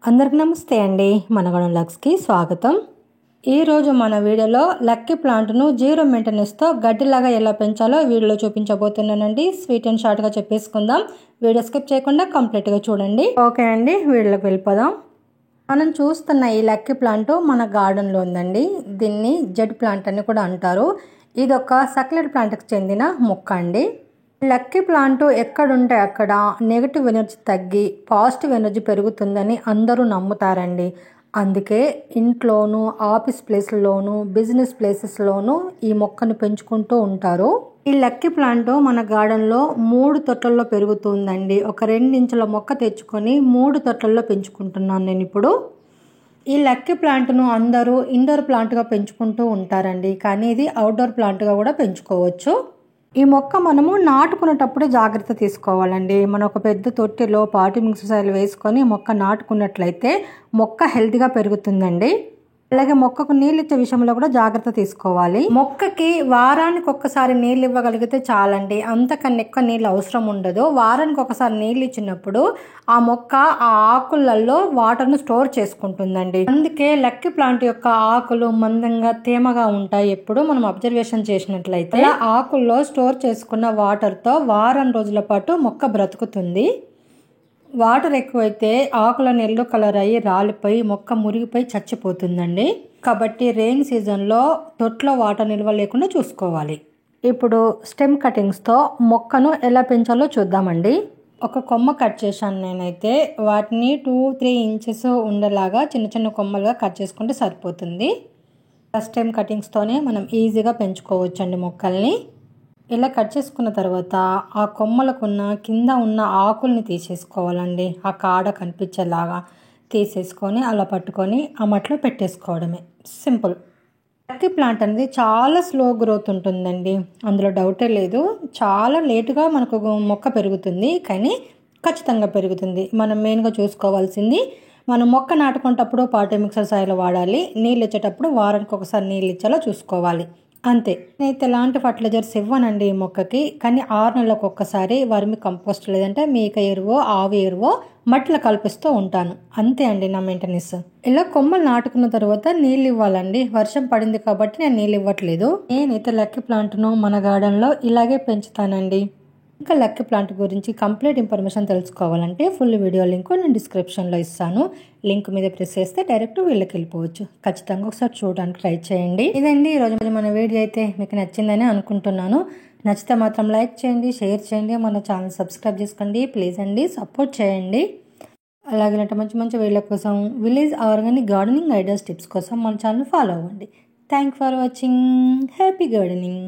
అందరికీ నమస్తే అండి. మనగడం లక్స్కి స్వాగతం. ఈరోజు మన వీడియోలో లక్కీ ప్లాంట్ను జీరో మెయింటెనెన్స్తో గడ్డిలాగా ఎలా పెంచాలో వీడియోలో చూపించబోతున్నానండి. స్వీట్ అండ్ షార్ట్గా చెప్పేసుకుందాం. వీడియో స్కిప్ చేయకుండా కంప్లీట్గా చూడండి. ఓకే అండి, వీడియోలోకి వెళ్ళిపోదాం. మనం చూస్తున్న ఈ లక్కీ ప్లాంట్ మన గార్డెన్లో ఉందండి. దీన్ని జెడ్ ప్లాంట్ అని కూడా అంటారు. ఇది ఒక సక్లెట్ ప్లాంట్కి చెందిన మొక్క అండి. లక్కీ ప్లాంట్ ఎక్కడుంటే అక్కడ నెగిటివ్ ఎనర్జీ తగ్గి పాజిటివ్ ఎనర్జీ పెరుగుతుందని అందరూ నమ్ముతారండి. అందుకే ఇంట్లోనూ, ఆఫీస్ ప్లేస్లోనూ, బిజినెస్ ప్లేసెస్లోనూ ఈ మొక్కను పెంచుకుంటూ ఉంటారు. ఈ లక్కీ ప్లాంట్ మన గార్డెన్లో 3 తొట్టల్లో పెరుగుతుందండి. ఒక 2 ఇంచుల మొక్క తెచ్చుకొని 3 తొట్టల్లో పెంచుకుంటున్నాను నేను ఇప్పుడు. ఈ లక్కీ ప్లాంట్ను అందరూ ఇండోర్ ప్లాంట్గా పెంచుకుంటూ ఉంటారండి, కానీ ఇది అవుట్డోర్ ప్లాంట్గా కూడా పెంచుకోవచ్చు. ఈ మొక్క మనము నాటుకునేటప్పుడే జాగ్రత్త తీసుకోవాలండి. మనం ఒక పెద్ద తొట్టిలో పాటి మిక్స్ సాయిల్ వేసుకొని మొక్క నాటుకున్నట్లయితే మొక్క హెల్తీగా పెరుగుతుందండి. అలాగే మొక్కకు నీళ్ళు ఇచ్చే విషయంలో కూడా జాగ్రత్త తీసుకోవాలి. మొక్కకి వారానికి ఒక్కసారి నీళ్ళు ఇవ్వగలిగితే చాలండి, అంతకన్నా ఎక్కువ నీళ్ళు అవసరం ఉండదు. వారానికి ఒకసారి నీళ్ళు ఇచ్చినప్పుడు ఆ మొక్క ఆ ఆకులలో వాటర్ను స్టోర్ చేసుకుంటుందండి. అందుకే లక్కీ ప్లాంట్ యొక్క ఆకులు మందంగా తేమగా ఉంటాయి. ఎప్పుడు మనం అబ్జర్వేషన్ చేసినట్లయితే ఆకుల్లో స్టోర్ చేసుకున్న వాటర్తో వారం రోజుల పాటు మొక్క బ్రతుకుతుంది. వాటర్ ఎక్కువైతే ఆకులను ఎల్లో కలర్ అయ్యి రాలిపోయి మొక్క మురిగిపోయి చచ్చిపోతుందండి. కాబట్టి రెయిన్ సీజన్లో తొట్లో వాటర్ నిల్వ లేకుండా చూసుకోవాలి. ఇప్పుడు స్టెమ్ కటింగ్స్తో మొక్కను ఎలా పెంచాలో చూద్దామండి. ఒక కొమ్మ కట్ చేశాను నేనైతే. వాటిని 2-3 ఇంచెస్ ఉండేలాగా చిన్న చిన్న కొమ్మలుగా కట్ చేసుకుంటే సరిపోతుంది. స్టెమ్ కటింగ్స్తోనే మనం ఈజీగా పెంచుకోవచ్చండి మొక్కల్ని. ఇలా కట్ చేసుకున్న తర్వాత ఆ కొమ్మలకున్న కింద ఉన్న ఆకుల్ని తీసేసుకోవాలండి. ఆ కాడ కనిపించేలాగా తీసేసుకొని అలా పట్టుకొని ఆ మట్లో పెట్టేసుకోవడమే. సింపుల్. లక్కీ ప్లాంట్ అనేది చాలా స్లో గ్రోత్ ఉంటుందండి, అందులో డౌటే లేదు. చాలా లేటుగా మనకు మొక్క పెరుగుతుంది, కానీ ఖచ్చితంగా పెరుగుతుంది. మనం మెయిన్గా చూసుకోవాల్సింది, మనం మొక్క నాటుకునేటప్పుడు పాటి మిక్సర్ సాయిల్ వాడాలి. నీళ్ళు ఇచ్చేటప్పుడు వారానికి ఒకసారి నీళ్ళు ఇచ్చేలా చూసుకోవాలి, అంతే. నేనైతే ఎలాంటి ఫర్టిలైజర్స్ ఇవ్వనండి ఈ మొక్కకి, కానీ 6 నెలలకు ఒక్కసారి వర్మి కంపోస్ట్ లేదంటే మేక ఎరువో ఆవు ఎరువో మట్టిలో కల్పిస్తూ ఉంటాను. అంతే అండి నా మెయింటెనెన్స్. ఇలా కొమ్మలు నాటుకున్న తర్వాత నీళ్ళు ఇవ్వాలండి. వర్షం పడింది కాబట్టి నేను నీళ్ళు ఇవ్వట్లేదు. నేనైతే లక్కీ ప్లాంట్ను మన గార్డెన్లో ఇలాగే పెంచుతానండి. ఇంకా లక్కీ ప్లాంట్ గురించి కంప్లీట్ ఇన్ఫర్మేషన్ తెలుసుకోవాలంటే ఫుల్ వీడియో లింక్ నేను డిస్క్రిప్షన్లో ఇస్తాను. లింక్ మీద ప్రెస్ చేస్తే డైరెక్ట్ వీళ్ళకి వెళ్ళిపోవచ్చు. ఖచ్చితంగా ఒకసారి చూడడానికి ట్రై చేయండి. ఇదండి ఈరోజు మన వీడియో అయితే మీకు నచ్చిందని అనుకుంటున్నాను. నచ్చితే మాత్రం లైక్ చేయండి, షేర్ చేయండి, మన ఛానల్ సబ్స్క్రైబ్ చేసుకోండి ప్లీజ్ అండి, సపోర్ట్ చేయండి. అలాగే ఇలాంటి మంచి మంచి వీడియోల కోసం, village organic gardening ideas tips కోసం మన ఛానల్ ఫాలో అవ్వండి. Thank for watching. Happy gardening.